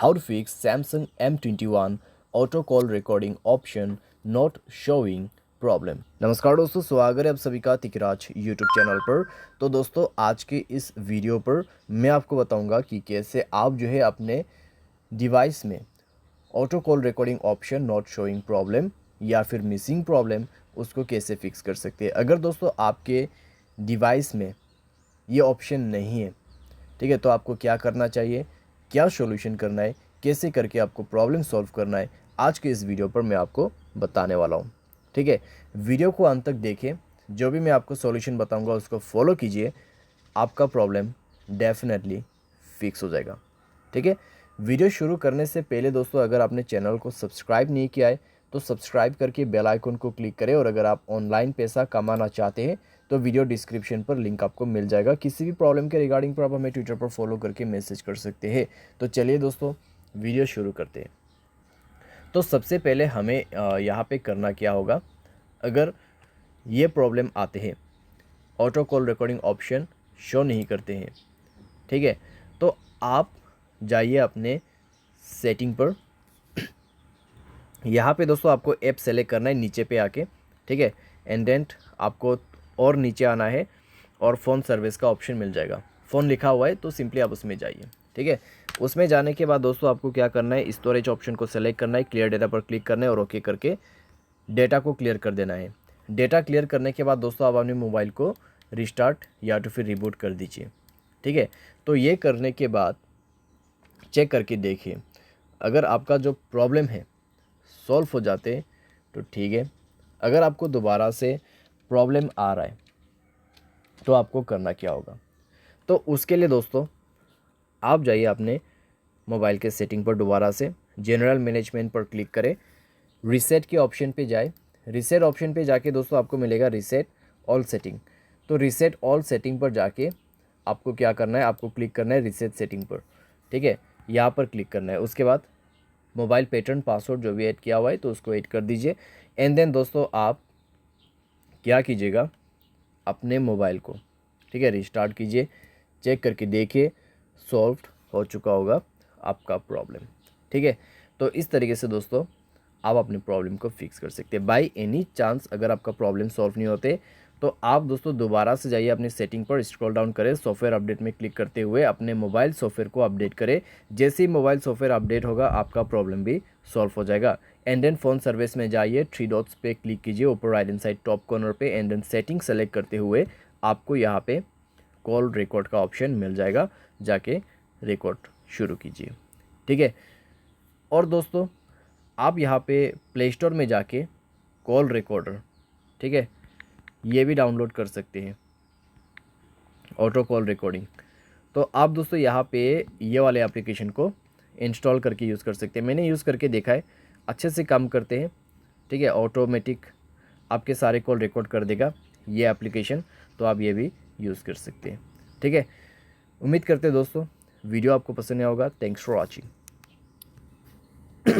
How to fix Samsung M21 auto call recording option not showing problem. नमस्कार दोस्तों, स्वागत है आप सभी का तिकराज यूट्यूब चैनल पर। तो दोस्तों, आज के इस वीडियो पर मैं आपको बताऊंगा कि कैसे आप जो है अपने डिवाइस में auto call recording epsilon naught showing problem या फिर मिसिंग प्रॉब्लम उसको कैसे फिक्स कर सकते हैं। अगर दोस्तों आपके डिवाइस में ये ऑप्शन नहीं है, ठीक है, तो आपको क्या करना चाहिए, क्या सॉल्यूशन करना है, कैसे करके आपको प्रॉब्लम सॉल्व करना है, आज के इस वीडियो पर मैं आपको बताने वाला हूँ। ठीक है, वीडियो को अंत तक देखें, जो भी मैं आपको सॉल्यूशन बताऊंगा उसको फॉलो कीजिए, आपका प्रॉब्लम डेफिनेटली फिक्स हो जाएगा। ठीक है, वीडियो शुरू करने से पहले दोस्तों, अगर आपने चैनल को सब्सक्राइब नहीं किया है तो सब्सक्राइब करके बेल आइकन को क्लिक करें। और अगर आप ऑनलाइन पैसा कमाना चाहते हैं तो वीडियो डिस्क्रिप्शन पर लिंक आपको मिल जाएगा। किसी भी प्रॉब्लम के रिगार्डिंग पर आप हमें ट्विटर पर फॉलो करके मैसेज कर सकते हैं। तो चलिए दोस्तों, वीडियो शुरू करते हैं। तो सबसे पहले हमें यहाँ पे करना क्या होगा, अगर ये प्रॉब्लम आते हैं, auto call recording option show नहीं करते हैं, ठीक है, तो आप जाइए अपने सेटिंग पर। यहाँ पे दोस्तों आपको ऐप सेलेक्ट करना है नीचे पे आके, ठीक है, एंड देन आपको और नीचे आना है और फ़ोन सर्विस का ऑप्शन मिल जाएगा। फ़ोन लिखा हुआ है तो सिंपली आप उसमें जाइए। ठीक है, उसमें जाने के बाद दोस्तों आपको क्या करना है, स्टोरेज ऑप्शन को सेलेक्ट करना है, क्लियर डेटा पर क्लिक करना है और ओके करके डेटा को क्लियर कर देना है। डेटा क्लियर करने के बाद दोस्तों आप अपने मोबाइल को रिस्टार्ट या तो फिर रिबूट कर दीजिए। ठीक है, तो ये करने के बाद चेक करके देखिए, अगर आपका जो प्रॉब्लम है सॉल्व हो जाते तो ठीक है। अगर आपको दोबारा से प्रॉब्लम आ रहा है तो आपको करना क्या होगा, तो उसके लिए दोस्तों आप जाइए अपने मोबाइल के सेटिंग पर, दोबारा से जनरल मैनेजमेंट पर क्लिक करें, रीसेट के ऑप्शन पे जाए। रीसेट ऑप्शन पे जाके दोस्तों आपको मिलेगा रीसेट ऑल सेटिंग। तो रीसेट ऑल सेटिंग पर जाके आपको क्या करना है, आपको क्लिक करना है रीसेट सेटिंग पर। ठीक है, यहाँ पर क्लिक करना है। उसके बाद मोबाइल पैटर्न पासवर्ड जो भी ऐड किया हुआ है तो उसको ऐड कर दीजिए। एंड देन दोस्तों आप क्या कीजिएगा, अपने मोबाइल को, ठीक है, रिस्टार्ट कीजिए, चेक करके देखिए सॉल्व हो चुका होगा आपका प्रॉब्लम। ठीक है, तो इस तरीके से दोस्तों आप अपने प्रॉब्लम को फिक्स कर सकते हैं। बाय एनी चांस अगर आपका प्रॉब्लम सॉल्व नहीं होते तो आप दोस्तों दोबारा से जाइए अपनी सेटिंग पर, स्क्रॉल डाउन करें, सॉफ्टवेयर अपडेट में क्लिक करते हुए अपने मोबाइल सॉफ्टवेयर को अपडेट करें। जैसे ही मोबाइल सॉफ्टवेयर अपडेट होगा आपका प्रॉब्लम भी सॉल्व हो जाएगा। एंड देन फ़ोन सर्विस में जाइए, 3 डॉट्स पे क्लिक कीजिए ऊपर right hand side top corner पे, एंड देन सेटिंग सेलेक्ट करते हुए आपको यहाँ पे कॉल रिकॉर्ड का ऑप्शन मिल जाएगा, जाके रिकॉर्ड शुरू कीजिए। ठीक है, और दोस्तों आप यहाँ पे प्ले स्टोर में जाके कॉल रिकॉर्डर, ठीक है, ये भी डाउनलोड कर सकते हैं, ऑटो कॉल रिकॉर्डिंग। तो आप दोस्तों यहाँ पे ये वाले एप्लीकेशन को इंस्टॉल करके यूज़ कर सकते हैं। मैंने यूज़ करके देखा है, अच्छे से काम करते हैं। ठीक है, ऑटोमेटिक आपके सारे कॉल रिकॉर्ड कर देगा ये एप्लीकेशन, तो आप ये भी यूज़ कर सकते हैं। ठीक है, उम्मीद करते हैं दोस्तों वीडियो आपको पसंद आया होगा। Thanks for watching.